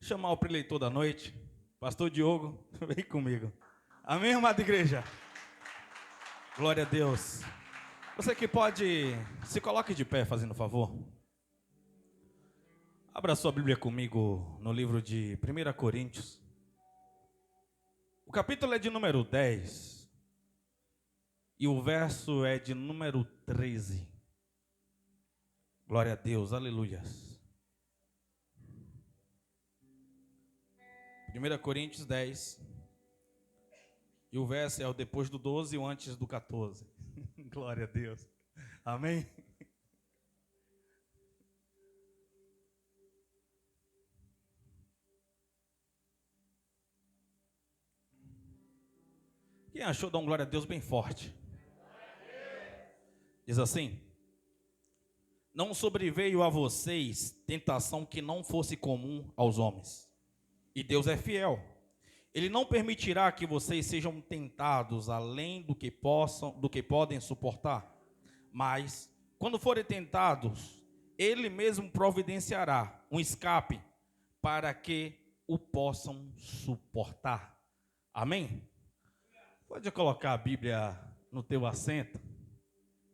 Chamar o preleitor da noite, pastor Diogo, vem comigo. Amém, amada igreja? Glória a Deus. Você que pode, se coloque de pé, fazendo favor. Abra sua Bíblia comigo no livro de 1 Coríntios. O capítulo é de número 10 e o verso é de número 13. Glória a Deus, aleluias. 1 Coríntios 10, e o verso é o depois do 12 e o antes do 14. Glória a Deus. Amém? Quem achou, dá um glória a Deus bem forte. Diz assim: não sobreveio a vocês tentação que não fosse comum aos homens. E Deus é fiel. Ele não permitirá que vocês sejam tentados além do que podem suportar. Mas, quando forem tentados, Ele mesmo providenciará um escape para que o possam suportar. Amém? Pode colocar a Bíblia no teu assento?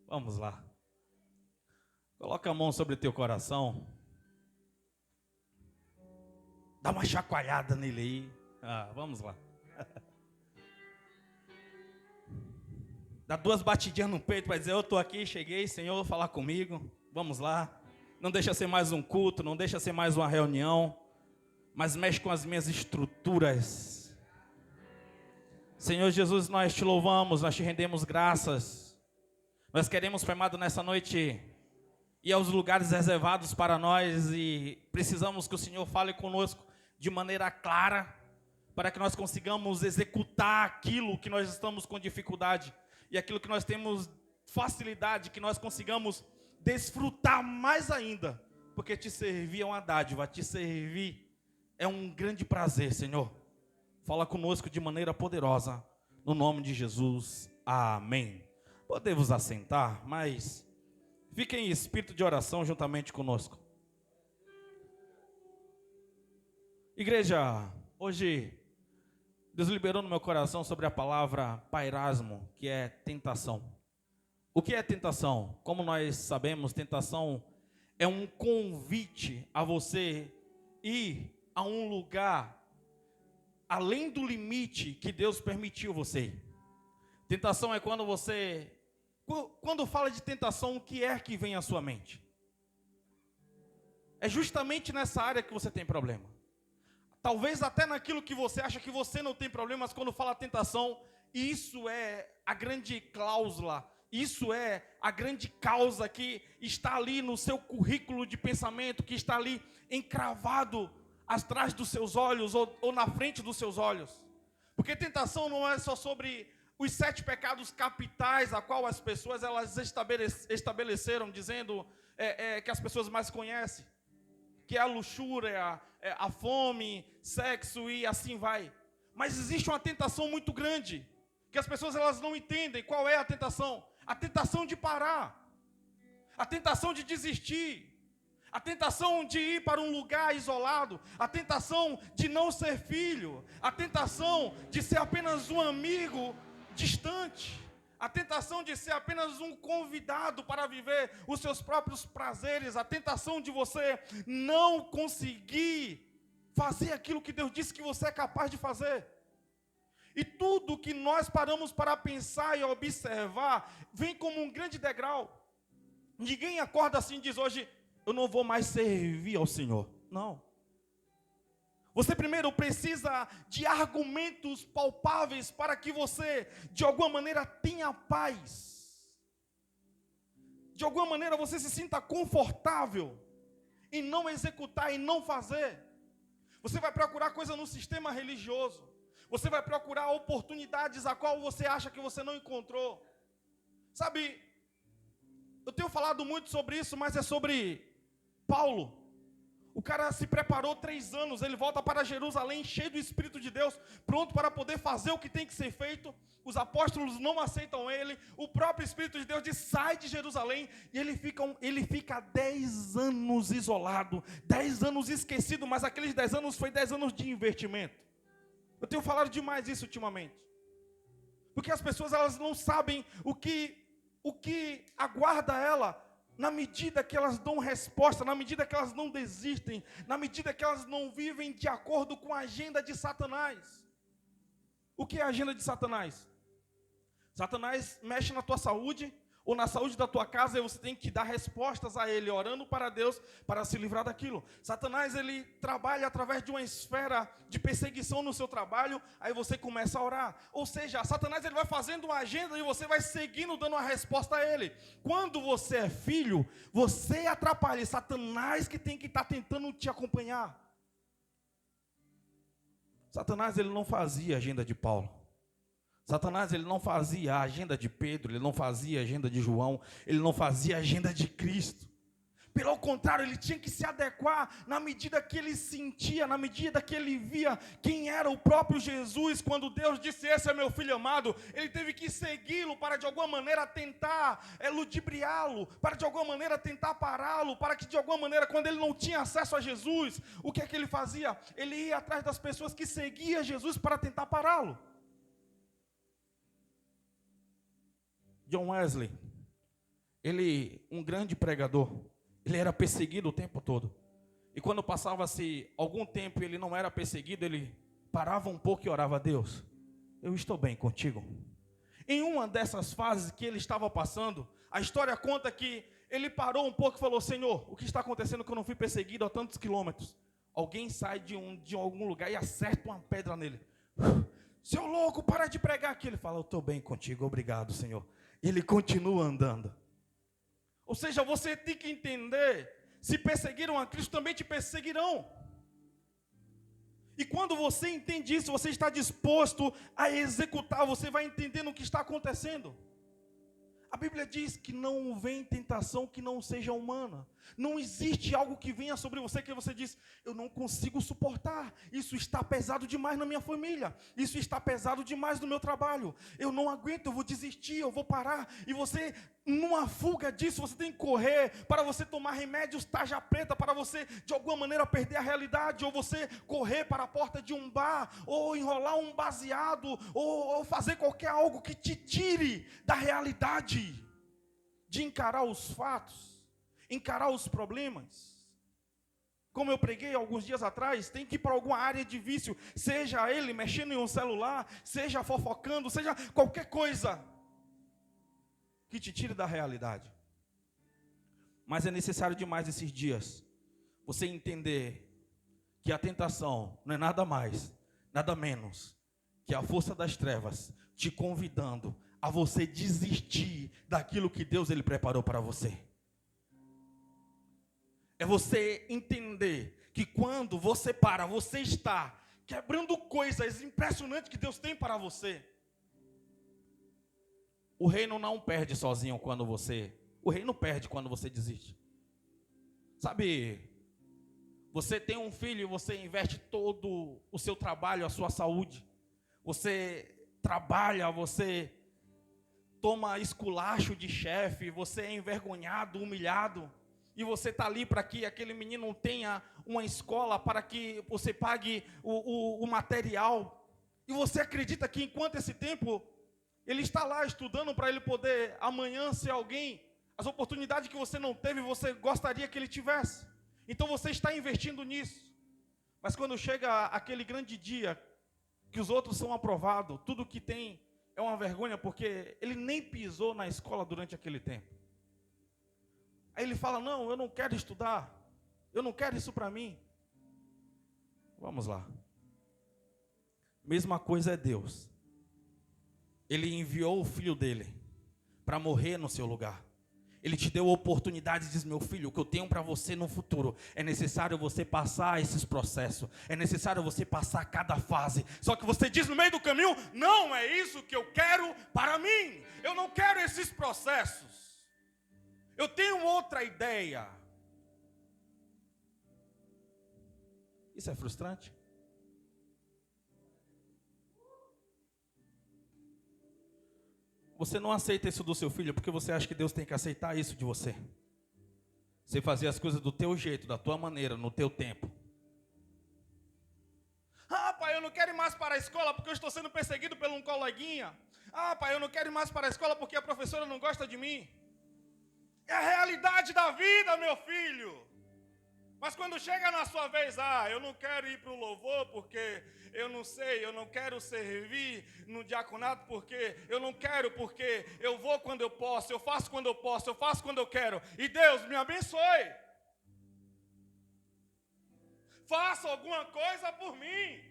Vamos lá. Coloca a mão sobre o teu coração. Dá uma chacoalhada nele aí. Vamos lá. Dá 2 batidinhas no peito para dizer: eu estou aqui, cheguei, Senhor, falar comigo. Vamos lá. Não deixa ser mais um culto, não deixa ser mais uma reunião, mas mexe com as minhas estruturas. Senhor Jesus, nós te louvamos, nós te rendemos graças. Nós queremos, Pai amado, nessa noite ir aos lugares reservados para nós e precisamos que o Senhor fale conosco de maneira clara, para que nós consigamos executar aquilo que nós estamos com dificuldade e aquilo que nós temos facilidade, que nós consigamos desfrutar mais ainda, porque te servir é uma dádiva, te servir é um grande prazer, Senhor. Fala conosco de maneira poderosa, no nome de Jesus, amém. Podemos assentar, mas fiquem em espírito de oração juntamente conosco. Igreja, hoje Deus liberou no meu coração sobre a palavra pairasmo, que é tentação. O que é tentação? Como nós sabemos, tentação é um convite a você ir a um lugar além do limite que Deus permitiu você ir. Tentação é quando fala de tentação, o que é que vem à sua mente? É justamente nessa área que você tem problema. Talvez até naquilo que você acha que você não tem problema, mas quando fala tentação, isso é a grande cláusula, isso é a grande causa que está ali no seu currículo de pensamento, que está ali encravado atrás dos seus olhos ou na frente dos seus olhos. Porque tentação não é só sobre os 7 pecados capitais, a qual as pessoas elas estabeleceram, dizendo que as pessoas mais conhecem, que é a luxúria, a fome, sexo e assim vai. Mas existe uma tentação muito grande, que as pessoas elas não entendem qual é a tentação. A tentação de parar, a tentação de desistir, a tentação de ir para um lugar isolado, a tentação de não ser filho, a tentação de ser apenas um amigo distante, a tentação de ser apenas um convidado para viver os seus próprios prazeres, a tentação de você não conseguir fazer aquilo que Deus disse que você é capaz de fazer. E tudo que nós paramos para pensar e observar vem como um grande degrau. Ninguém acorda assim e diz: hoje eu não vou mais servir ao Senhor. Não. Você primeiro precisa de argumentos palpáveis para que você, de alguma maneira, tenha paz. De alguma maneira você se sinta confortável em não executar, em não fazer. Você vai procurar coisa no sistema religioso. Você vai procurar oportunidades a qual você acha que você não encontrou. Sabe, eu tenho falado muito sobre isso, mas é sobre Paulo. O cara se preparou 3 anos, ele volta para Jerusalém cheio do Espírito de Deus, pronto para poder fazer o que tem que ser feito. Os apóstolos não aceitam ele, o próprio Espírito de Deus diz, sai de Jerusalém, e ele fica 10 anos isolado, 10 anos esquecido, mas aqueles 10 anos foi 10 anos de investimento. Eu tenho falado demais isso ultimamente, porque as pessoas elas não sabem o que aguarda ela, na medida que elas dão resposta, na medida que elas não desistem, na medida que elas não vivem de acordo com a agenda de Satanás. O que é a agenda de Satanás? Satanás mexe na tua saúde, ou na saúde da tua casa, e você tem que dar respostas a ele, orando para Deus, para se livrar daquilo. Satanás, ele trabalha através de uma esfera de perseguição no seu trabalho, aí você começa a orar. Ou seja, Satanás, ele vai fazendo uma agenda, e você vai seguindo, dando uma resposta a ele. Quando você é filho, você atrapalha, Satanás que tem que estar tentando te acompanhar. Satanás, ele não fazia a agenda de Paulo. Satanás, ele não fazia a agenda de Pedro, ele não fazia a agenda de João, ele não fazia a agenda de Cristo. Pelo contrário, ele tinha que se adequar na medida que ele sentia, na medida que ele via quem era o próprio Jesus. Quando Deus disse, esse é meu filho amado, ele teve que segui-lo para de alguma maneira tentar ludibriá-lo, para de alguma maneira tentar pará-lo, para que de alguma maneira, quando ele não tinha acesso a Jesus, o que é que ele fazia? Ele ia atrás das pessoas que seguiam Jesus para tentar pará-lo. John Wesley, ele, um grande pregador, ele era perseguido o tempo todo. E quando passava-se algum tempo e ele não era perseguido, ele parava um pouco e orava a Deus, eu estou bem contigo. Em uma dessas fases que ele estava passando, a história conta que ele parou um pouco e falou, Senhor, o que está acontecendo que eu não fui perseguido a tantos quilômetros? Alguém sai de algum lugar e acerta uma pedra nele. Seu louco, para de pregar aqui. Ele fala, eu estou bem contigo, obrigado, Senhor. Ele continua andando. Ou seja, você tem que entender, se perseguiram a Cristo, também te perseguirão. E quando você entende isso, você está disposto a executar, você vai entendendo o que está acontecendo. A Bíblia diz que não vem tentação que não seja humana. Não existe algo que venha sobre você que você diz, eu não consigo suportar. Isso está pesado demais na minha família. Isso está pesado demais no meu trabalho. Eu não aguento, eu vou desistir, eu vou parar. E você, numa fuga disso, você tem que correr para você tomar remédios tarja preta, para você de alguma maneira perder a realidade, ou você correr para a porta de um bar, ou enrolar um baseado, ou fazer qualquer algo que te tire da realidade de encarar os fatos, encarar os problemas. Como eu preguei alguns dias atrás, tem que ir para alguma área de vício, seja ele mexendo em um celular, seja fofocando, seja qualquer coisa que te tire da realidade. Mas é necessário demais esses dias você entender que a tentação não é nada mais, nada menos que a força das trevas te convidando a você desistir daquilo que Deus ele preparou para você. É você entender que quando você para, você está quebrando coisas impressionantes que Deus tem para você. O reino não perde sozinho quando você... O reino perde quando você desiste. Sabe, você tem um filho e você investe todo o seu trabalho, a sua saúde. Você trabalha, você toma esculacho de chefe, você é envergonhado, humilhado. E você está ali para que aquele menino tenha uma escola, para que você pague o material. E você acredita que enquanto esse tempo, ele está lá estudando para ele poder amanhã ser alguém, as oportunidades que você não teve, você gostaria que ele tivesse. Então você está investindo nisso. Mas quando chega aquele grande dia, que os outros são aprovados, tudo que tem é uma vergonha, porque ele nem pisou na escola durante aquele tempo. Aí ele fala, não, eu não quero estudar, eu não quero isso para mim. Vamos lá. Mesma coisa é Deus. Ele enviou o filho dele para morrer no seu lugar. Ele te deu a oportunidade e diz, meu filho, o que eu tenho para você no futuro, é necessário você passar esses processos, é necessário você passar cada fase. Só que você diz no meio do caminho, não é isso que eu quero para mim. Eu não quero esses processos. Eu tenho outra ideia. Isso é frustrante? Você não aceita isso do seu filho porque você acha que Deus tem que aceitar isso de você. Você fazer as coisas do teu jeito, da tua maneira, no teu tempo. Ah, pai, eu não quero ir mais para a escola porque eu estou sendo perseguido por um coleguinha. Ah, pai, eu não quero ir mais para a escola porque a professora não gosta de mim. É a realidade da vida, meu filho. Mas quando chega na sua vez, eu não quero ir para o louvor porque eu não sei, eu não quero servir no diaconato porque eu vou quando eu posso, eu faço quando eu posso, eu faço quando eu quero. E Deus me abençoe. Faça alguma coisa por mim.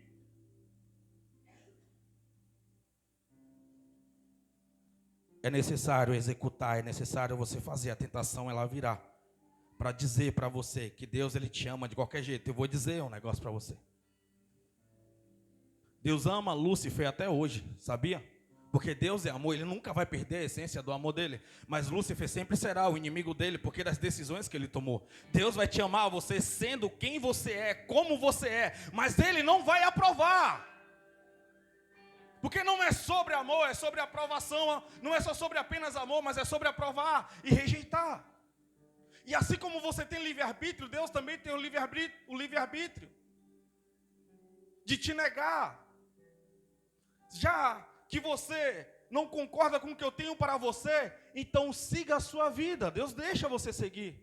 É necessário executar, é necessário você fazer. A tentação, ela virá para dizer para você que Deus, ele te ama de qualquer jeito. Eu vou dizer um negócio para você. Deus ama Lúcifer até hoje, sabia? Porque Deus é amor, ele nunca vai perder a essência do amor dele. Mas Lúcifer sempre será o inimigo dele, porque das decisões que ele tomou. Deus vai te amar, você sendo quem você é, como você é. Mas ele não vai aprovar. Porque não é sobre amor, é sobre aprovação. Não é só sobre apenas amor, mas é sobre aprovar e rejeitar. E assim como você tem livre-arbítrio, Deus também tem o livre-arbítrio de te negar. Já que você não concorda com o que eu tenho para você, então siga a sua vida. Deus deixa você seguir.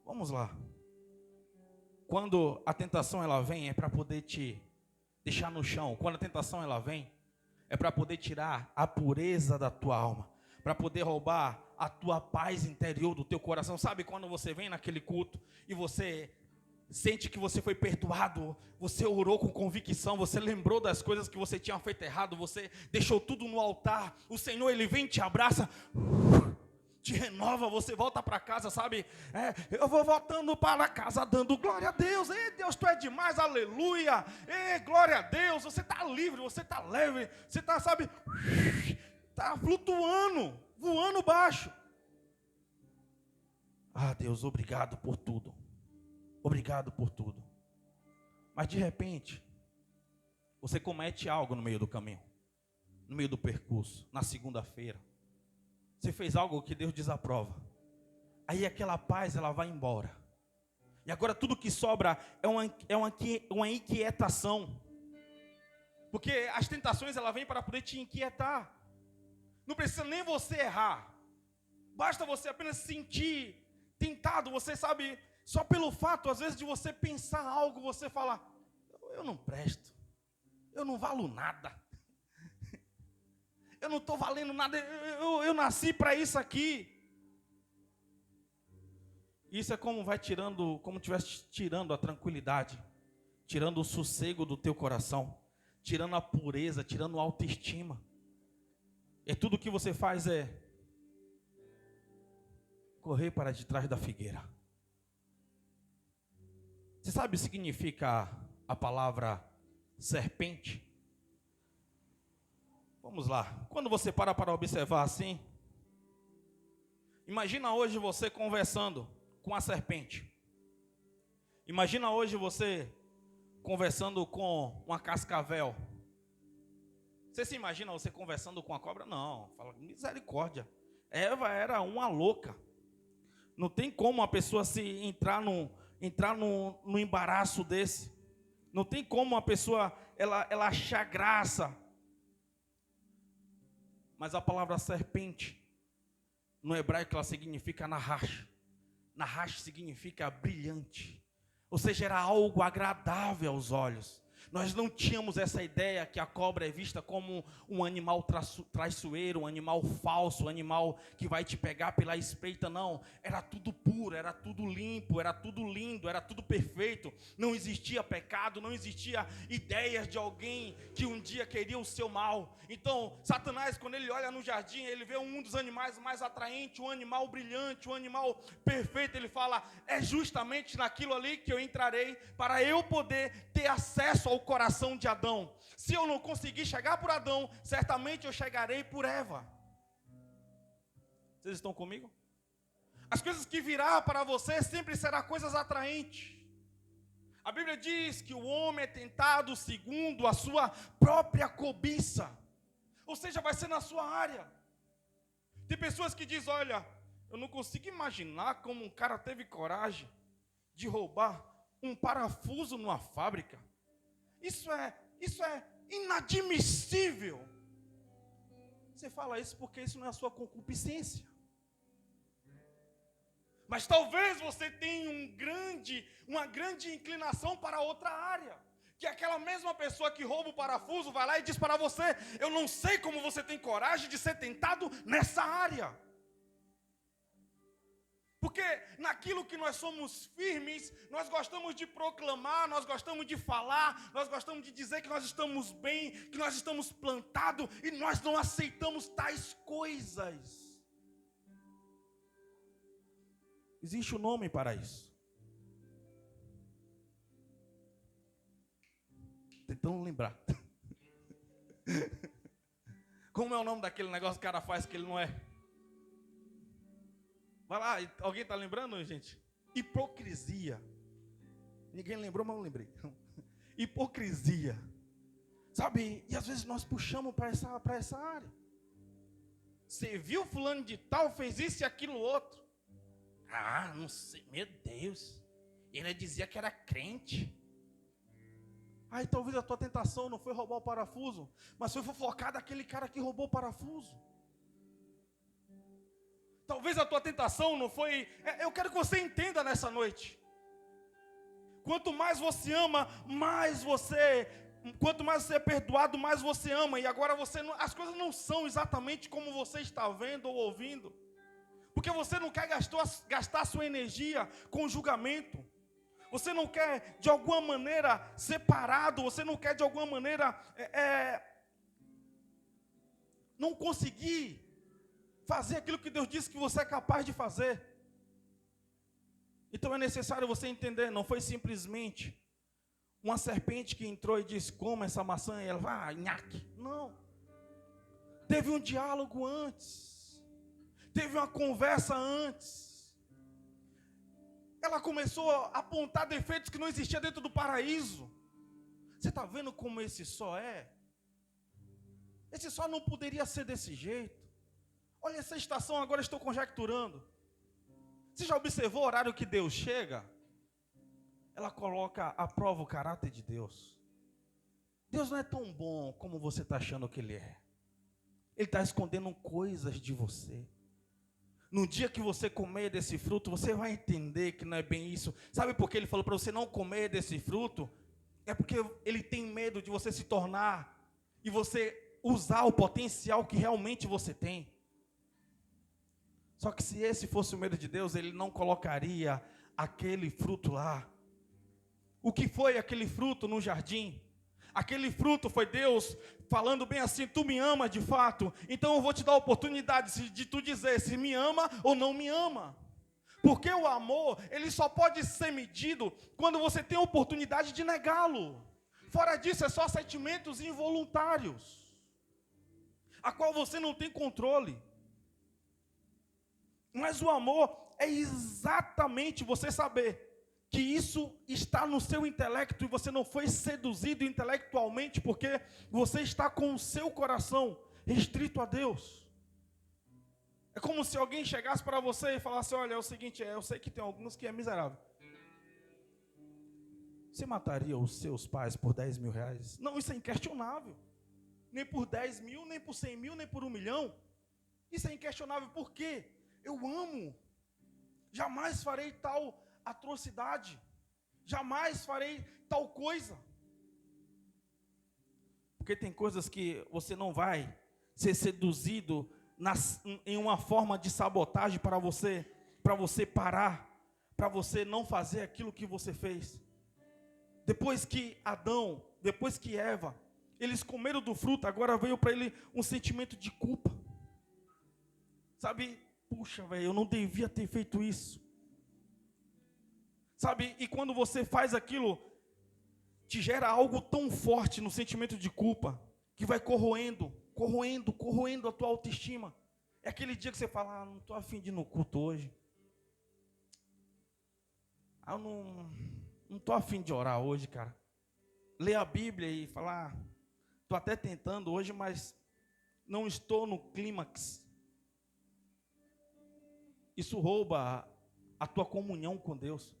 Vamos lá. Quando a tentação ela vem, é para poder te deixar no chão. Quando a tentação ela vem, é para poder tirar a pureza da tua alma, para poder roubar a tua paz interior do teu coração. Sabe quando você vem naquele culto e você sente que você foi perdoado, você orou com convicção, você lembrou das coisas que você tinha feito errado, você deixou tudo no altar, o Senhor ele vem, te abraça, te renova, você volta para casa, sabe? Eu vou voltando para casa dando glória a Deus. Ei, Deus, tu é demais, aleluia. Ei, glória a Deus, você está livre, você está leve, você está, sabe, está flutuando, voando baixo. Ah, Deus, obrigado por tudo. Obrigado por tudo. Mas de repente, você comete algo no meio do caminho, no meio do percurso, na segunda-feira. Você fez algo que Deus desaprova. Aí aquela paz, ela vai embora. E agora tudo que sobra é uma inquietação. Porque as tentações, ela vem para poder te inquietar. Não precisa nem você errar. Basta você apenas se sentir tentado, você sabe. Só pelo fato, às vezes, de você pensar algo, você falar, eu não presto, eu não valo nada, eu não estou valendo nada, eu nasci para isso aqui. Isso é como vai tirando, como estivesse tirando a tranquilidade, tirando o sossego do teu coração, tirando a pureza, tirando a autoestima. E tudo que você faz é correr para detrás da figueira. Você sabe o que significa a palavra serpente? Vamos lá. Quando você para observar assim, imagina hoje você conversando com a serpente. Imagina hoje você conversando com uma cascavel. Você se imagina você conversando com a cobra? Não, fala, misericórdia. Eva era uma louca. Não tem como uma pessoa se entrar no embaraço desse. Não tem como uma pessoa ela achar graça. Mas a palavra serpente, no hebraico, ela significa nahash. Nahash significa brilhante. Ou seja, era algo agradável aos olhos. Nós não tínhamos essa ideia que a cobra é vista como um animal traiçoeiro, um animal falso, um animal que vai te pegar pela espreita, não. Era tudo puro, era tudo limpo, era tudo lindo, era tudo perfeito. Não existia pecado, não existia ideias de alguém que um dia queria o seu mal. Então, Satanás, quando ele olha no jardim, ele vê um dos animais mais atraentes, um animal brilhante, um animal perfeito. Ele fala, é justamente naquilo ali que eu entrarei para eu poder ter acesso ao coração de Adão. Se eu não conseguir chegar por Adão, certamente eu chegarei por Eva. Vocês estão comigo? As coisas que virá para você sempre serão coisas atraentes. A Bíblia diz que o homem é tentado segundo a sua própria cobiça. Ou seja, vai ser na sua área. Tem pessoas que dizem, olha, eu não consigo imaginar como um cara teve coragem de roubar um parafuso numa fábrica. Isso é inadmissível. Você fala isso porque isso não é a sua concupiscência. Mas talvez você tenha uma grande inclinação para outra área. Que aquela mesma pessoa que rouba o parafuso vai lá e diz para você, eu não sei como você tem coragem de ser tentado nessa área. Porque naquilo que nós somos firmes, nós gostamos de proclamar, nós gostamos de falar, nós gostamos de dizer que nós estamos bem, que nós estamos plantados e nós não aceitamos tais coisas. Existe um nome para isso. Tentando lembrar. Como é o nome daquele negócio que o cara faz que ele não é? Vai lá, alguém está lembrando, gente? Hipocrisia. Ninguém lembrou, mas eu lembrei. Hipocrisia. Sabe, e às vezes nós puxamos para essa área. Você viu fulano de tal, fez isso e aquilo outro. Ah, não sei, meu Deus. Ele dizia que era crente. Aí talvez a tua tentação não foi roubar o parafuso, mas foi fofocar daquele cara que roubou o parafuso. Talvez a tua tentação não foi... Eu quero que você entenda nessa noite. Quanto mais você ama, quanto mais você é perdoado, mais você ama. E agora as coisas não são exatamente como você está vendo ou ouvindo. Porque você não quer gastar sua energia com julgamento. Você não quer de alguma maneira separado. Você não quer de alguma maneira não conseguir fazer aquilo que Deus disse que você é capaz de fazer. Então é necessário você entender, não foi simplesmente uma serpente que entrou e disse, coma essa maçã, e ela vai, nhaque. Não. Teve um diálogo antes. Teve uma conversa antes. Ela começou a apontar defeitos que não existiam dentro do paraíso. Você está vendo como esse só é? Esse só não poderia ser desse jeito. Olha essa estação, agora estou conjecturando. Você já observou o horário que Deus chega? Ela coloca à prova o caráter de Deus. Deus não é tão bom como você está achando que Ele é. Ele está escondendo coisas de você. No dia que você comer desse fruto, você vai entender que não é bem isso. Sabe por que Ele falou para você não comer desse fruto? É porque Ele tem medo de você se tornar e você usar o potencial que realmente você tem. Só que se esse fosse o medo de Deus, Ele não colocaria aquele fruto lá. O que foi aquele fruto no jardim? Aquele fruto foi Deus falando bem assim, tu me ama de fato, então eu vou te dar a oportunidade de tu dizer se me ama ou não me ama. Porque o amor, ele só pode ser medido quando você tem a oportunidade de negá-lo. Fora disso, é só sentimentos involuntários, a qual você não tem controle. Mas o amor é exatamente você saber que isso está no seu intelecto e você não foi seduzido intelectualmente porque você está com o seu coração restrito a Deus. É como se alguém chegasse para você e falasse, olha, é o seguinte, eu sei que tem alguns que é miserável. Você mataria os seus pais por 10 mil reais? Não, isso é inquestionável. Nem por 10 mil, nem por 100 mil, nem por 1 milhão. Isso é inquestionável. Por quê? Eu amo. Jamais farei tal atrocidade. Jamais farei tal coisa. Porque tem coisas que você não vai ser seduzido em uma forma de sabotagem para você parar, para você não fazer aquilo que você fez. Depois que Adão, depois que Eva, eles comeram do fruto, agora veio para ele um sentimento de culpa. Sabe, puxa, velho, eu não devia ter feito isso. Sabe, e quando você faz aquilo, te gera algo tão forte no sentimento de culpa, que vai corroendo a tua autoestima. É aquele dia que você fala, não estou afim de ir no culto hoje. Eu não estou afim de orar hoje, cara. Ler a Bíblia e falar, estou até tentando hoje, mas não estou no clímax. Isso rouba a tua comunhão com Deus.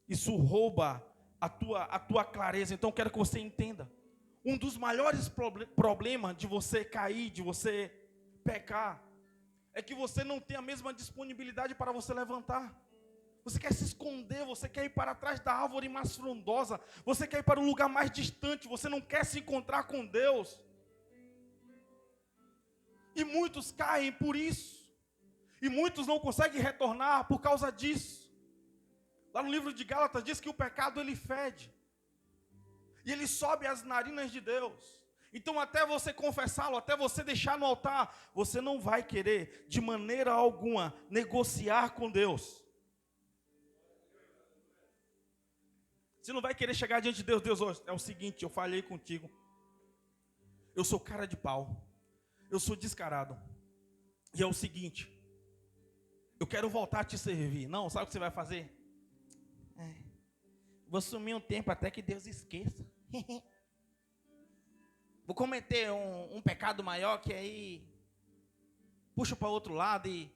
Isso rouba a tua clareza. Então eu quero que você entenda. Um dos maiores problemas de você cair, de você pecar, é que você não tem a mesma disponibilidade para você levantar. Você quer se esconder, você quer ir para trás da árvore mais frondosa, você quer ir para um lugar mais distante, você não quer se encontrar com Deus. E muitos caem por isso. E muitos não conseguem retornar por causa disso. Lá no livro de Gálatas diz que o pecado ele fede. E ele sobe às narinas de Deus. Então até você confessá-lo, até você deixar no altar, você não vai querer de maneira alguma negociar com Deus. Você não vai querer chegar diante de Deus. Deus, hoje é o seguinte, eu falhei contigo. Eu sou cara de pau. Eu sou descarado. E é o seguinte, eu quero voltar a te servir. Não, sabe o que você vai fazer? Vou sumir um tempo até que Deus esqueça. Vou cometer um pecado maior que aí puxo para o outro lado e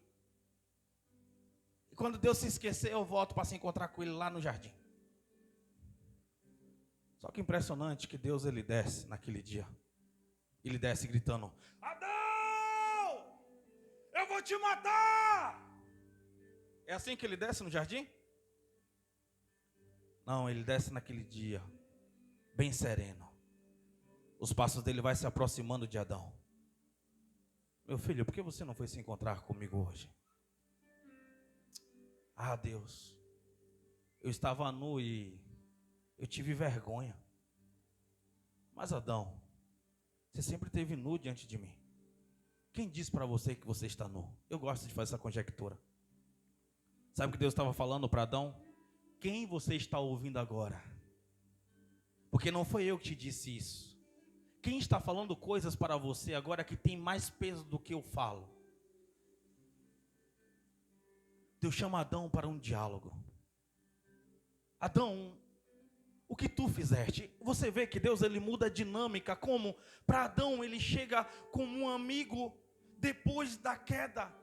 quando Deus se esquecer eu volto para se encontrar com Ele lá no jardim. Só que impressionante que Deus ele desce naquele dia. Ele desce gritando: Adão! Eu vou te matar! É assim que ele desce no jardim? Não, ele desce naquele dia, bem sereno. Os passos dele vai se aproximando de Adão. Meu filho, por que você não foi se encontrar comigo hoje? Ah, Deus, eu estava nu e eu tive vergonha. Mas Adão, você sempre esteve nu diante de mim. Quem disse para você que você está nu? Eu gosto de fazer essa conjectura. Sabe o que Deus estava falando para Adão? Quem você está ouvindo agora? Porque não foi eu que te disse isso. Quem está falando coisas para você agora que tem mais peso do que eu falo? Deus chama Adão para um diálogo. Adão, o que tu fizeste? Você vê que Deus ele muda a dinâmica. Como para Adão ele chega como um amigo depois da queda.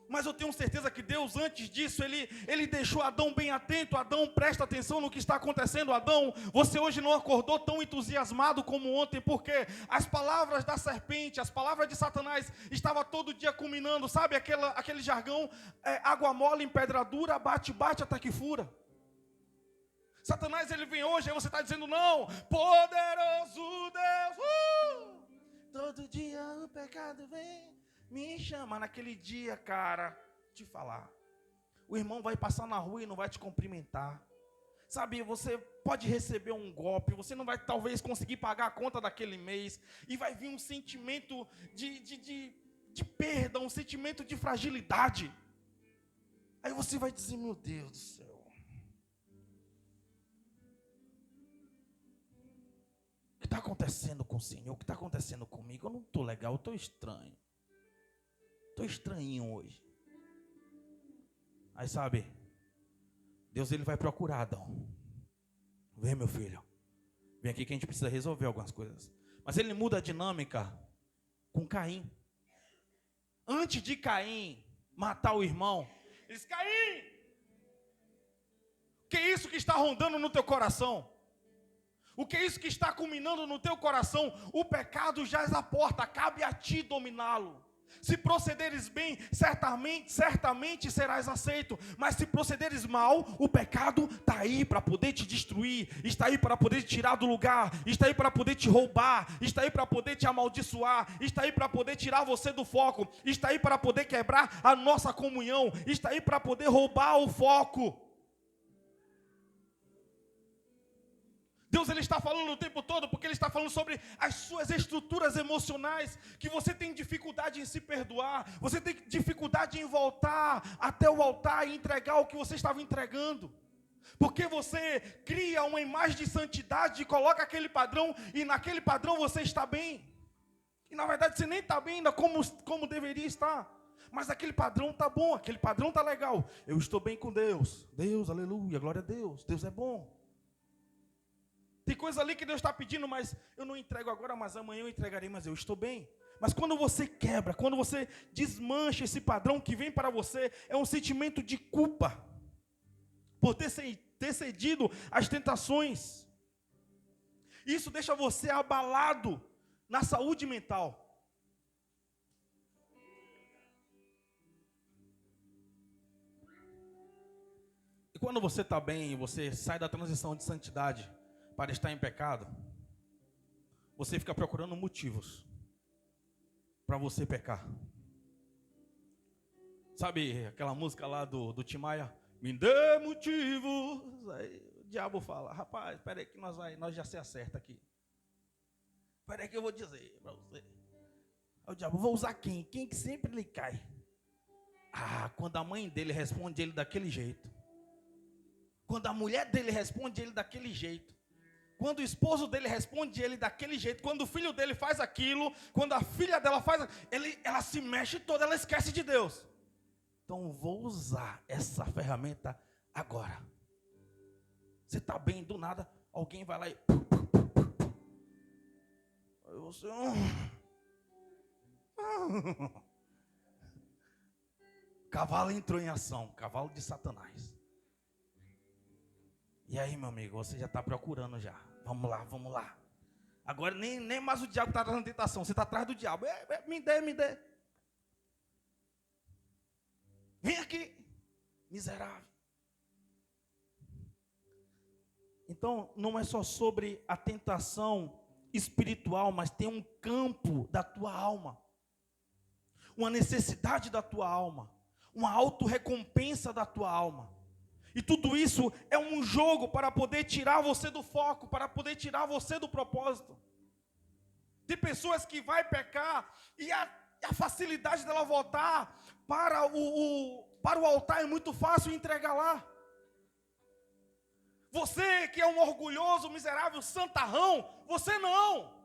Mas eu tenho certeza que Deus antes disso, ele deixou Adão bem atento. Adão, presta atenção no que está acontecendo. Adão, você hoje não acordou tão entusiasmado como ontem, porque as palavras da serpente, as palavras de Satanás, estavam todo dia culminando, sabe aquele jargão, água mole em pedra dura, bate, até que fura. Satanás ele vem hoje, aí você está dizendo não, poderoso Deus, todo dia o pecado vem. Me chama naquele dia, cara, te falar. O irmão vai passar na rua e não vai te cumprimentar. Sabe, você pode receber um golpe, você não vai talvez conseguir pagar a conta daquele mês. E vai vir um sentimento de perda, um sentimento de fragilidade. Aí você vai dizer, meu Deus do céu. O que está acontecendo com o Senhor? O que está acontecendo comigo? Eu não estou legal, eu estou estranho. Estou estranhinho hoje. Aí sabe, Deus ele vai procurar Adão. Vem, meu filho. Vem aqui que a gente precisa resolver algumas coisas. Mas ele muda a dinâmica com Caim. Antes de Caim matar o irmão, ele diz, Caim, o que é isso que está rondando no teu coração? O que é isso que está culminando no teu coração? O pecado jaz à porta, cabe a ti dominá-lo. Se procederes bem, certamente serás aceito. Mas se procederes mal, o pecado está aí para poder te destruir, está aí para poder te tirar do lugar, está aí para poder te roubar, está aí para poder te amaldiçoar, está aí para poder tirar você do foco, está aí para poder quebrar a nossa comunhão, está aí para poder roubar o foco. Deus ele está falando o tempo todo, porque ele está falando sobre as suas estruturas emocionais, que você tem dificuldade em se perdoar, você tem dificuldade em voltar até o altar e entregar o que você estava entregando, porque você cria uma imagem de santidade e coloca aquele padrão, e naquele padrão você está bem, e na verdade você nem está bem ainda como deveria estar, Mas aquele padrão está bom, aquele padrão está legal. Eu estou bem com Deus. Deus, aleluia, glória a Deus. Deus é bom. Tem coisa ali que Deus está pedindo, mas eu não entrego agora, mas amanhã eu entregarei, mas eu estou bem. Mas quando você quebra, quando você desmancha esse padrão que vem para você, é um sentimento de culpa. Por ter cedido às tentações. Isso deixa você abalado na saúde mental. E quando você está bem, você sai da transição de santidade para estar em pecado, você fica procurando motivos para você pecar. Sabe aquela música lá do Tim Maia? Me dê motivos. Aí o diabo fala, rapaz, espera aí que nós já se acerta aqui. Espera aí que eu vou dizer para você. Aí o diabo, vou usar quem? Quem que sempre lhe cai? Quando a mãe dele responde ele daquele jeito. Quando a mulher dele responde ele daquele jeito. Quando o esposo dele responde ele daquele jeito. Quando o filho dele faz aquilo. Quando a filha dela faz, ela se mexe toda, ela esquece de Deus. Então vou usar essa ferramenta agora. Você está bem, do nada, alguém vai lá e... Aí você... Cavalo entrou em ação, cavalo de Satanás. E aí, meu amigo, você já está procurando já. Vamos lá. Agora nem mais o diabo está atrás da tentação, você está atrás do diabo. Me dê. Vem aqui, miserável. Então, não é só sobre a tentação espiritual, mas tem um campo da tua alma. Uma necessidade da tua alma. Uma autorrecompensa da tua alma. E tudo isso é um jogo para poder tirar você do foco, para poder tirar você do propósito. Tem pessoas que vai pecar e a facilidade dela voltar para o altar é muito fácil entregar lá. Você que é um orgulhoso, miserável, santarrão, você não.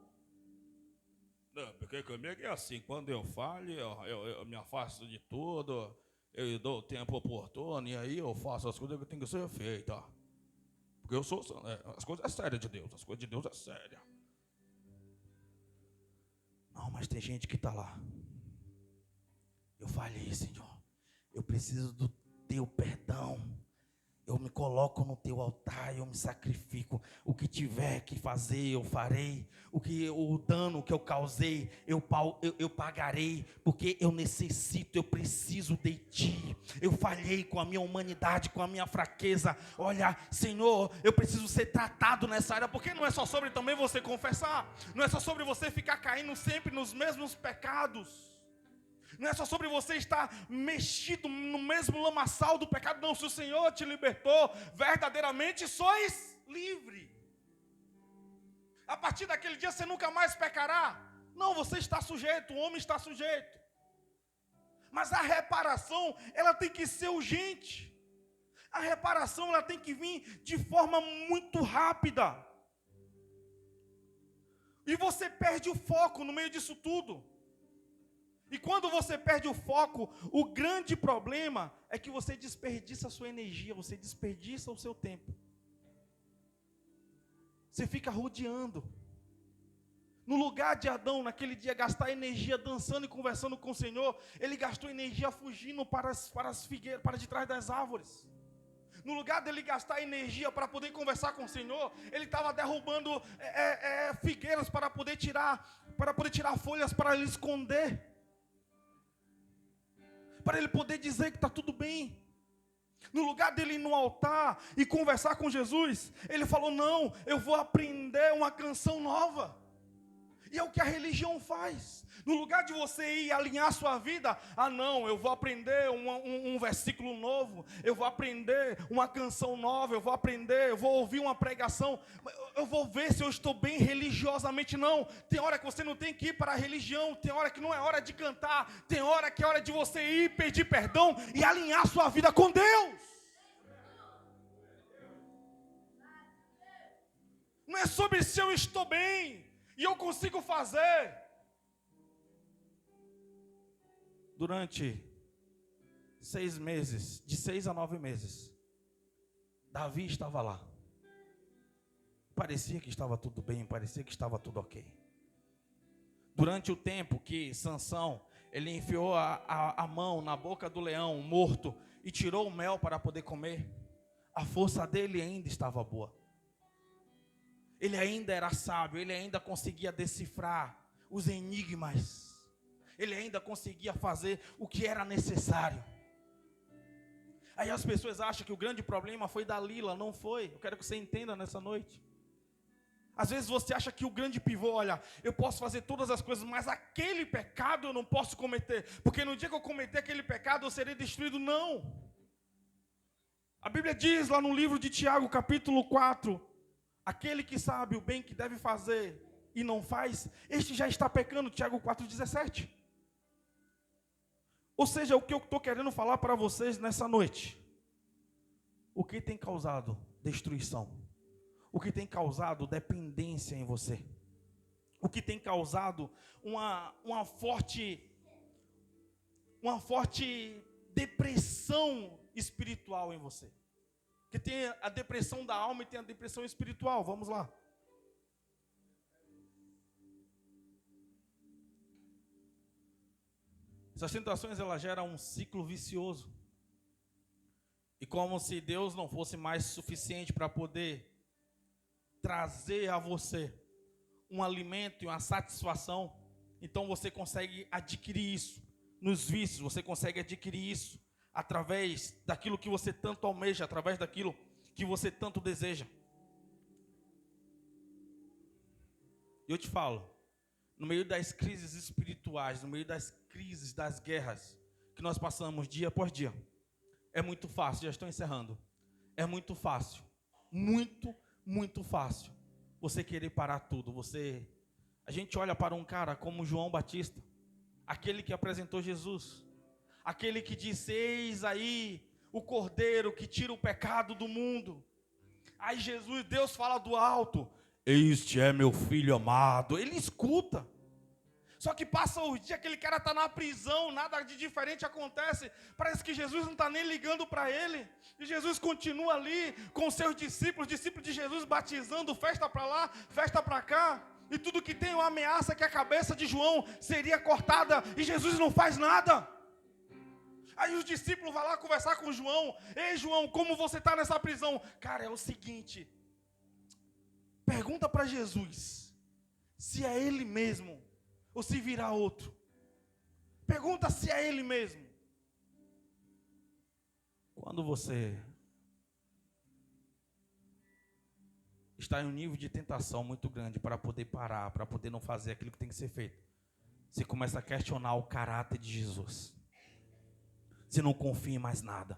Não, porque comigo é assim, quando eu falho, eu me afasto de tudo, eu dou o tempo oportuno, e aí eu faço as coisas que tem que ser feitas. Porque eu sou, as coisas é sérias de Deus, as coisas de Deus é séria. Não, mas tem gente que está lá. Eu falhei, Senhor. Eu preciso do teu perdão. Eu me coloco no teu altar, eu me sacrifico. O que tiver que fazer, eu farei. O dano que eu causei, eu pagarei. Porque eu necessito, eu preciso de ti. Eu falhei com a minha humanidade, com a minha fraqueza. Olha, Senhor, eu preciso ser tratado nessa área. Porque não é só sobre também você confessar. Não é só sobre você ficar caindo sempre nos mesmos pecados. Não é só sobre você estar mexido no mesmo lamaçal do pecado. Não, se o Senhor te libertou, verdadeiramente sois livre. A partir daquele dia você nunca mais pecará. Não, você está sujeito, o homem está sujeito. Mas a reparação, ela tem que ser urgente. A reparação, ela tem que vir de forma muito rápida. E você perde o foco no meio disso tudo. E quando você perde o foco, o grande problema é que você desperdiça a sua energia, você desperdiça o seu tempo. Você fica rodeando. No lugar de Adão, naquele dia, gastar energia dançando e conversando com o Senhor, ele gastou energia fugindo para as figueiras, para de trás das árvores. No lugar dele gastar energia para poder conversar com o Senhor, ele estava derrubando figueiras para poder tirar folhas para ele esconder. Para ele poder dizer que está tudo bem. No lugar dele ir no altar e conversar com Jesus, ele falou, não, eu vou aprender uma canção nova. E é o que a religião faz. No lugar de você ir alinhar sua vida, não, eu vou aprender um versículo novo, eu vou aprender uma canção nova, eu vou ouvir uma pregação, eu vou ver se eu estou bem religiosamente. Não, tem hora que você não tem que ir para a religião, tem hora que não é hora de cantar, tem hora que é hora de você ir pedir perdão e alinhar sua vida com Deus. Não é sobre se eu estou bem e eu consigo fazer. Durante 6 meses, de 6 a 9 meses, Davi estava lá. Parecia que estava tudo bem, parecia que estava tudo ok. Durante o tempo que Sansão, ele enfiou a mão na boca do leão morto e tirou o mel para poder comer, a força dele ainda estava boa. Ele ainda era sábio, ele ainda conseguia decifrar os enigmas. Ele ainda conseguia fazer o que era necessário. Aí as pessoas acham que o grande problema foi Dalila, não foi. Eu quero que você entenda nessa noite. Às vezes você acha que o grande pivô, olha, eu posso fazer todas as coisas, mas aquele pecado eu não posso cometer, porque no dia que eu cometer aquele pecado eu serei destruído. Não. A Bíblia diz lá no livro de Tiago, capítulo 4, aquele que sabe o bem que deve fazer e não faz, este já está pecando, Tiago 4,17. Ou seja, o que eu estou querendo falar para vocês nessa noite, o que tem causado destruição? O que tem causado dependência em você? O que tem causado uma forte depressão espiritual em você? Porque tem a depressão da alma e tem a depressão espiritual. Vamos lá. Essas tentações, elas geram um ciclo vicioso. E como se Deus não fosse mais suficiente para poder trazer a você um alimento e uma satisfação, então você consegue adquirir isso nos vícios, você consegue adquirir isso através daquilo que você tanto almeja, através daquilo que você tanto deseja. Eu te falo, no meio das crises espirituais, no meio das crises, das guerras que nós passamos dia após dia, é muito fácil, já estou encerrando, é muito fácil, muito fácil você querer parar tudo. A gente olha para um cara como João Batista, aquele que apresentou Jesus, aquele que disse: eis aí o Cordeiro que tira o pecado do mundo. Aí Deus fala do alto: este é meu filho amado. Ele escuta. Só que passa o dia, aquele cara está na prisão, nada de diferente acontece. Parece que Jesus não está nem ligando para ele. E Jesus continua ali com seus discípulos de Jesus batizando, festa para lá, festa para cá. E tudo que tem uma ameaça que a cabeça de João seria cortada e Jesus não faz nada. Aí os discípulos vão lá conversar com João: ei João, como você está nessa prisão? Cara, é o seguinte, pergunta para Jesus se é ele mesmo ou se virá outro. Pergunta se é ele mesmo. Quando você está em um nível de tentação muito grande para poder parar, para poder não fazer aquilo que tem que ser feito, você começa a questionar o caráter de Jesus. Você não confia em mais nada.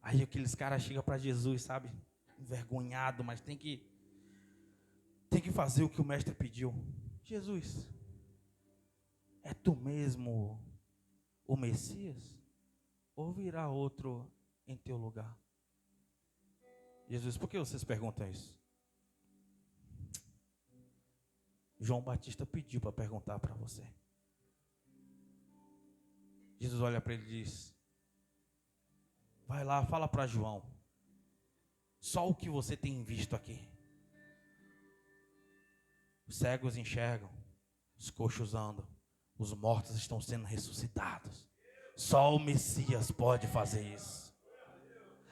Aí aqueles caras chegam para Jesus, sabe, envergonhado, mas tem que fazer o que o mestre pediu. Jesus, é tu mesmo o Messias? Ou virá outro em teu lugar? Jesus, por que vocês perguntam isso? João Batista pediu para perguntar para você. Jesus olha para ele e diz: vai lá, fala para João, só o que você tem visto aqui. Os cegos enxergam, os coxos andam, os mortos estão sendo ressuscitados. Só o Messias pode fazer isso.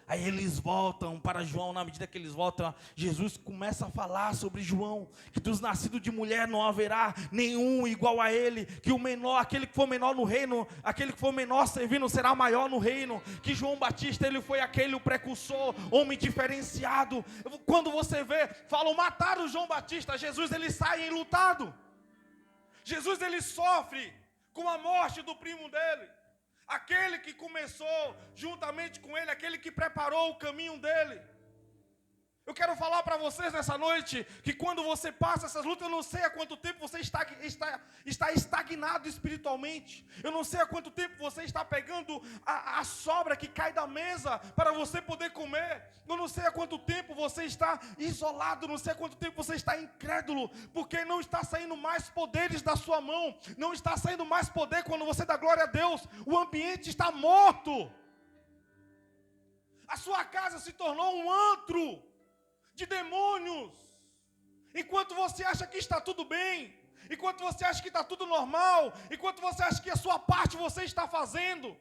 Aí eles voltam para João. Na medida que eles voltam, Jesus começa a falar sobre João, que dos nascidos de mulher não haverá nenhum igual a ele, que o menor, aquele que for menor no reino, aquele que for menor servindo será maior no reino, que João Batista, ele foi aquele, o precursor, homem diferenciado. Quando você vê, falam, mataram João Batista. Jesus, ele sai enlutado. Jesus, ele sofre com a morte do primo dele. Aquele que começou juntamente com ele, aquele que preparou o caminho dele. Eu quero falar para vocês nessa noite que quando você passa essas lutas, eu não sei há quanto tempo você está estagnado espiritualmente. Eu não sei há quanto tempo você está pegando a sobra que cai da mesa para você poder comer. Eu não sei há quanto tempo você está isolado, não sei há quanto tempo você está incrédulo, porque não está saindo mais poderes da sua mão, não está saindo mais poder quando você dá glória a Deus. O ambiente está morto. A sua casa se tornou um antro de demônios. Enquanto você acha que está tudo bem, enquanto você acha que está tudo normal, enquanto você acha que a sua parte você está fazendo.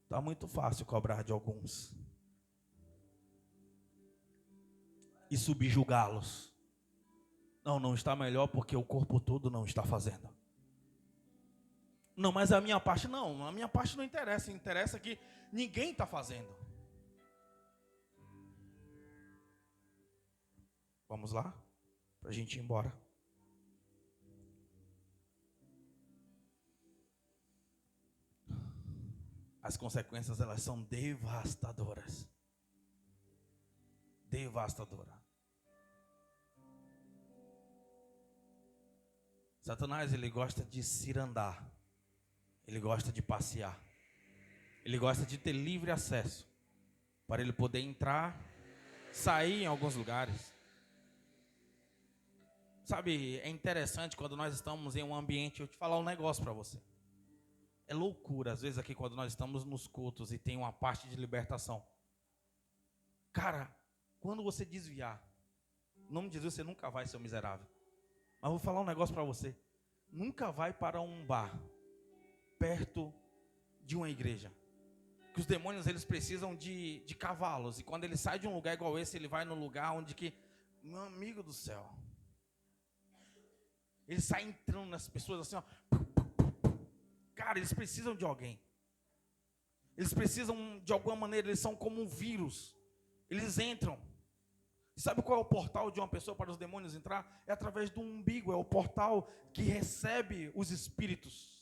Está muito fácil cobrar de alguns e subjugá-los. Não está melhor porque o corpo todo não está fazendo. Não, mas a minha parte não interessa. Interessa que ninguém está fazendo. Vamos lá? Para a gente ir embora. As consequências, elas são devastadoras. Devastadora. Satanás, ele gosta de cirandar. Ele gosta de passear. Ele gosta de ter livre acesso para ele poder entrar, sair em alguns lugares. Sabe, é interessante quando nós estamos em um ambiente, eu te falar um negócio para você. É loucura, às vezes aqui quando nós estamos nos cultos e tem uma parte de libertação. Cara, quando você desviar, em nome de Jesus, você nunca vai, seu miserável. Mas vou falar um negócio para você. Nunca vai para um bar perto de uma igreja. Que os demônios, eles precisam de cavalos. E quando ele sai de um lugar igual esse, ele vai no lugar onde que, meu amigo do céu, ele sai entrando nas pessoas assim, ó. Cara, eles precisam de alguém. Eles precisam, de alguma maneira, eles são como um vírus. Eles entram. E sabe qual é o portal de uma pessoa para os demônios entrar? É através do umbigo, é o portal que recebe os espíritos.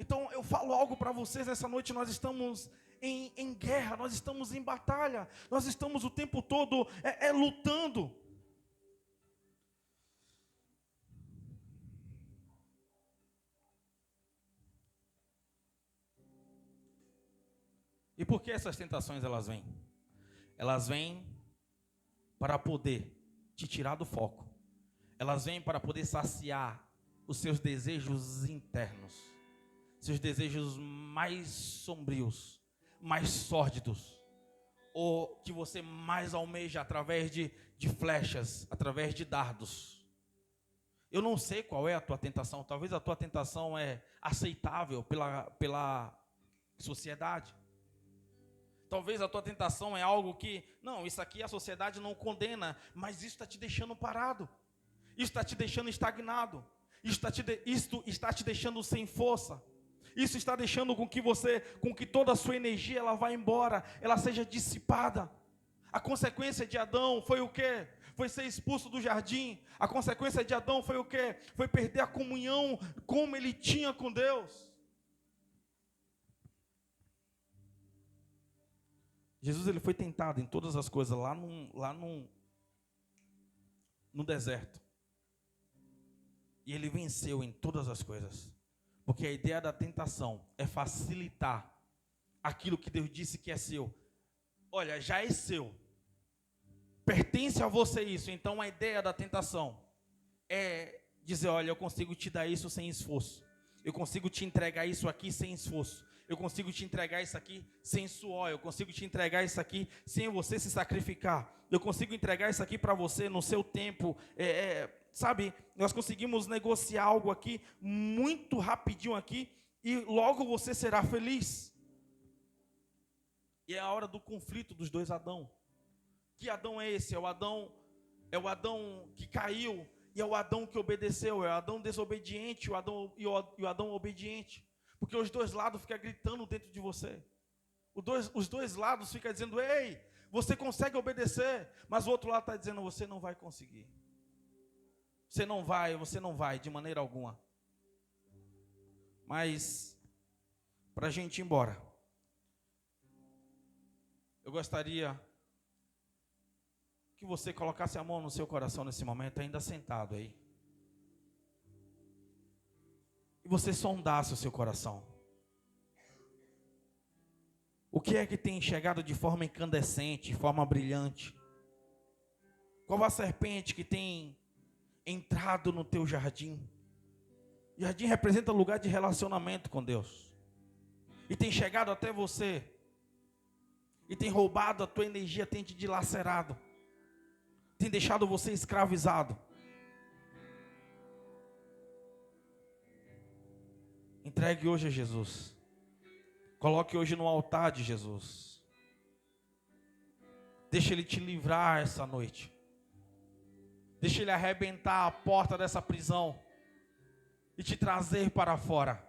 Então eu falo algo para vocês nessa noite, nós estamos em guerra, nós estamos em batalha, nós estamos o tempo todo lutando. E por que essas tentações elas vêm? Elas vêm para poder te tirar do foco. Elas vêm para poder saciar os seus desejos internos. Seus desejos mais sombrios, mais sórdidos. Ou que você mais almeja através de flechas, através de dardos. Eu não sei qual é a tua tentação. Talvez a tua tentação é aceitável pela sociedade. Talvez a tua tentação é algo que, não, isso aqui a sociedade não condena, mas isso está te deixando parado. Isso está te deixando estagnado. Isso está te deixando sem força. Isso está deixando com que toda a sua energia ela vá embora, ela seja dissipada. A consequência de Adão foi o quê? Foi ser expulso do jardim. A consequência de Adão foi o quê? Foi perder a comunhão como ele tinha com Deus. Jesus, ele foi tentado em todas as coisas lá no deserto. E ele venceu em todas as coisas. Porque a ideia da tentação é facilitar aquilo que Deus disse que é seu. Olha, já é seu. Pertence a você isso. Então a ideia da tentação é dizer, olha, eu consigo te dar isso sem esforço. Eu consigo te entregar isso aqui sem esforço. Eu consigo te entregar isso aqui sem suor. Eu consigo te entregar isso aqui sem você se sacrificar. Eu consigo entregar isso aqui para você no seu tempo. Sabe, nós conseguimos negociar algo aqui muito rapidinho aqui e logo você será feliz. E é a hora do conflito dos dois Adão. Que Adão é esse? É o Adão que caiu e é o Adão que obedeceu. É o Adão desobediente e o Adão obediente. Porque os dois lados ficam gritando dentro de você. Os dois lados ficam dizendo, ei, você consegue obedecer. Mas o outro lado está dizendo, você não vai conseguir. Você não vai, de maneira alguma. Mas, para a gente ir embora, eu gostaria que você colocasse a mão no seu coração nesse momento, ainda sentado aí. E você sondasse o seu coração. O que é que tem chegado de forma incandescente, de forma brilhante? Qual a serpente que tem entrado no teu jardim? Jardim representa lugar de relacionamento com Deus. E tem chegado até você. E tem roubado a tua energia, tem te dilacerado. Tem deixado você escravizado. Entregue hoje a Jesus. Coloque hoje no altar de Jesus. Deixa Ele te livrar essa noite. Deixa Ele arrebentar a porta dessa prisão e te trazer para fora,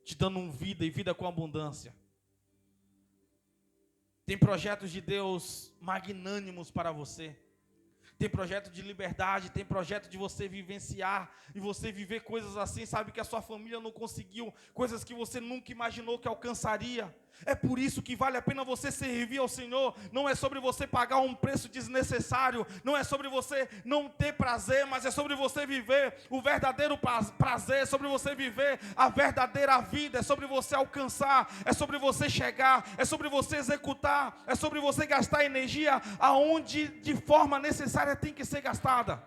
te dando vida e vida com abundância. Tem projetos de Deus magnânimos para você. Tem projeto de liberdade, tem projeto de você vivenciar e você viver coisas assim, sabe, que a sua família não conseguiu, coisas que você nunca imaginou que alcançaria. É por isso que vale a pena você servir ao Senhor. Não é sobre você pagar um preço desnecessário, não é sobre você não ter prazer, mas é sobre você viver o verdadeiro prazer, é sobre você viver a verdadeira vida, é sobre você alcançar, é sobre você chegar, é sobre você executar, é sobre você gastar energia aonde de forma necessária tem que ser gastada.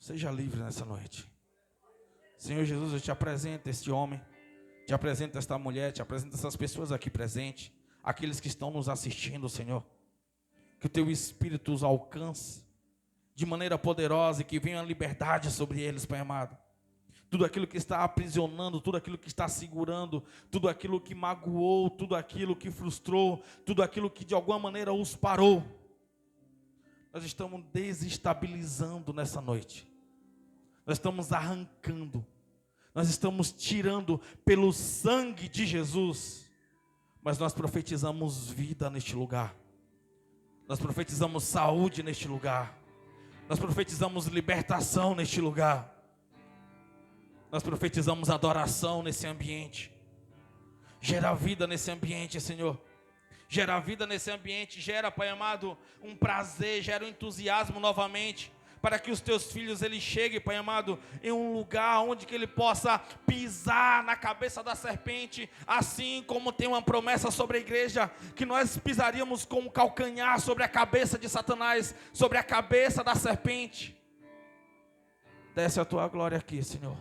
Seja livre nessa noite. Senhor Jesus, eu te apresento este homem, te apresento esta mulher, te apresento essas pessoas aqui presentes, aqueles que estão nos assistindo, Senhor. Que o teu Espírito os alcance de maneira poderosa e que venha a liberdade sobre eles, Pai amado. Tudo aquilo que está aprisionando, tudo aquilo que está segurando, tudo aquilo que magoou, tudo aquilo que frustrou, tudo aquilo que de alguma maneira os parou. Nós estamos desestabilizando nessa noite. Nós estamos arrancando. Nós estamos tirando pelo sangue de Jesus. Mas nós profetizamos vida neste lugar. Nós profetizamos saúde neste lugar. Nós profetizamos libertação neste lugar. Nós profetizamos adoração nesse ambiente. Gera vida nesse ambiente, Senhor. Gera vida nesse ambiente. Gera, Pai amado, um prazer, gera um entusiasmo novamente. Para que os teus filhos, eles cheguem, Pai amado, em um lugar onde que ele possa pisar na cabeça da serpente. Assim como tem uma promessa sobre a igreja, que nós pisaríamos com um calcanhar sobre a cabeça de Satanás, sobre a cabeça da serpente. Desce a tua glória aqui, Senhor.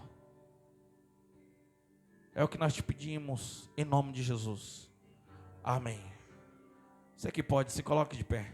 É o que nós te pedimos, em nome de Jesus. Amém. Você que pode, se coloque de pé.